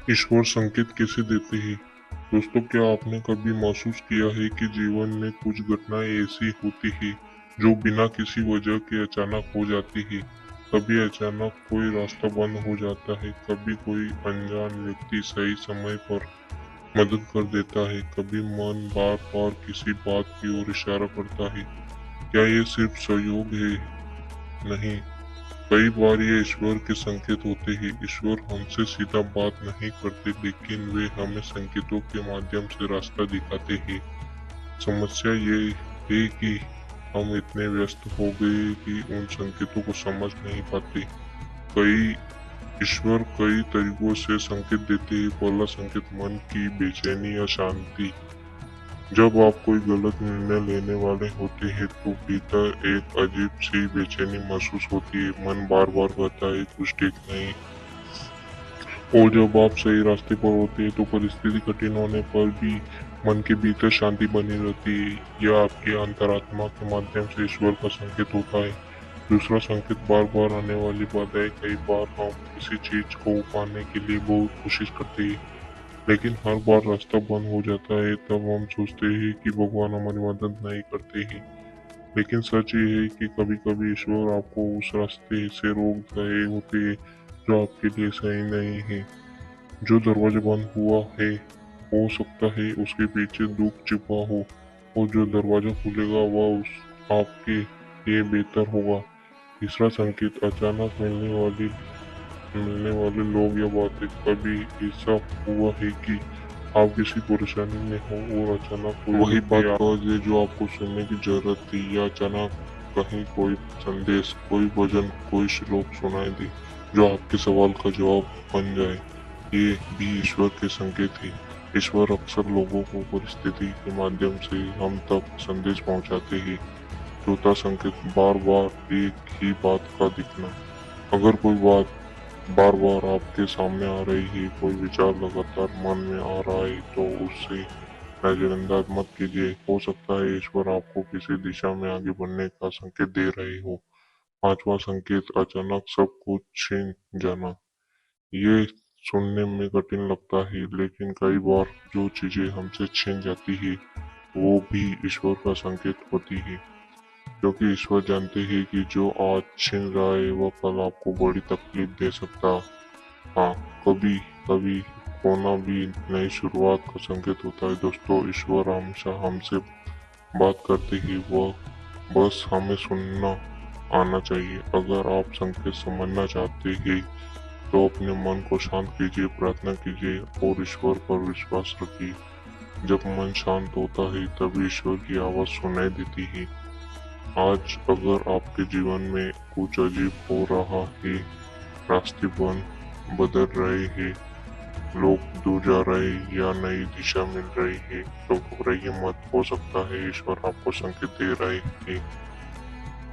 ईश्वर संकेत कैसे देते हैं? दोस्तों, क्या आपने कभी महसूस किया है कि जीवन में कुछ घटनाएं ऐसी होती है जो बिना किसी वजह के अचानक हो जाती है? कभी अचानक कोई रास्ता बंद हो जाता है, कभी कोई अनजान व्यक्ति सही समय पर मदद कर देता है, कभी मन बार बार किसी बात की ओर इशारा करता है। क्या ये सिर्फ सहयोग है? नहीं, कई बार ये ईश्वर के संकेत होते हैं। ईश्वर हमसे सीधा बात नहीं करते, लेकिन वे हमें संकेतों के माध्यम से रास्ता दिखाते हैं। समस्या ये है कि हम इतने व्यस्त हो गए कि उन संकेतों को समझ नहीं पाते। कई ईश्वर कई तरीकों से संकेत देते हैं। पहला संकेत मन की बेचैनी या शांति। जब आप कोई गलत निर्णय लेने वाले होते हैं तो भीतर एक अजीब सी बेचैनी महसूस होती है। मन बार बार कहता है कुछ ठीक नहीं। और जब आप सही रास्ते पर होते हैं तो परिस्थिति कठिन होने पर भी मन के भीतर शांति बनी रहती है। यह आपके अंतरात्मा के माध्यम से ईश्वर का संकेत होता है। दूसरा संकेत बार बार आने वाली बाधाएं। कई बार हम किसी चीज को पाने के लिए बहुत कोशिश करते हैं, लेकिन हर बार रास्ता बंद हो जाता है। तब हम सोचते हैं कि भगवान हमारी मदद नहीं करते हैं। लेकिन सच ये है कि कभी कभी ईश्वर आपको उस रास्ते से रोक रहे होते हैं जो आपके लिए सही नहीं है। जो दरवाजा बंद हुआ है, हो सकता है उसके पीछे दुख छिपा हो, और जो दरवाजा खुलेगा वह उस आपके लिए बेहतर होगा। तीसरा संकेत अचानक मिलने वाले लोग या बातें। कभी ऐसा हुआ है कि आप किसी परेशानी में हो और अचानक कोई वही बात कह दे जो आपको सुनने की जरूरत थी, या अचानक कहीं कोई संदेश, कोई भजन, कोई श्लोक सुनाई दे जो आपके सवाल का जवाब बन जाए। ये भी ईश्वर के संकेत है। ईश्वर अक्सर लोगों को परिस्थिति के माध्यम से हम तक संदेश पहुंचाते हैं। चौथा संकेत बार बार एक ही बात का दिखना। अगर कोई बात बार बार आपके सामने आ रही है, कोई विचार लगातार मन में आ रहा है, तो उसे नजरअंदाज मत कीजिए। हो सकता है ईश्वर आपको किसी दिशा में आगे बढ़ने का संकेत दे रहे हो। पांचवा संकेत अचानक सब कुछ छीन जाना। ये सुनने में कठिन लगता है, लेकिन कई बार जो चीजें हमसे छीन जाती है वो भी ईश्वर का संकेत होती है। क्योंकि ईश्वर जानते हैं कि जो आज छीन रहा है वह कल आपको बड़ी तकलीफ दे सकता। हाँ, कभी कभी खोना भी नई शुरुआत का संकेत होता है। दोस्तों, ईश्वर हमेशा हमसे बात करते ही वह बस हमें सुनना आना चाहिए। अगर आप संकेत समझना चाहते हैं तो अपने मन को शांत कीजिए, प्रार्थना कीजिए और ईश्वर पर विश्वास रखिए। जब मन शांत होता है तब ईश्वर की आवाज सुनाई देती है। आज अगर आपके जीवन में कुछ अजीब हो रहा है, रास्ते बदल रहे हैं, लोग दूर जा रहे हैं या नई दिशा मिल रही है, तो घबराइए मत। हो सकता है ईश्वर आपको संकेत दे रहे हैं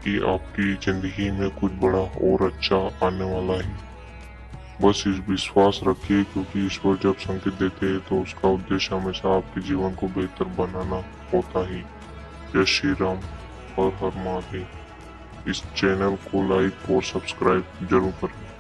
कि आपकी जिंदगी में कुछ बड़ा और अच्छा आने वाला है। बस इस विश्वास रखिए, क्योंकि ईश्वर जब संकेत देते हैं तो उसका उद्देश्य हमेशा आपके जीवन को बेहतर बनाना होता है। जय श्री राम और हर महादेव। इस चैनल को लाइक और सब्सक्राइब जरूर करें।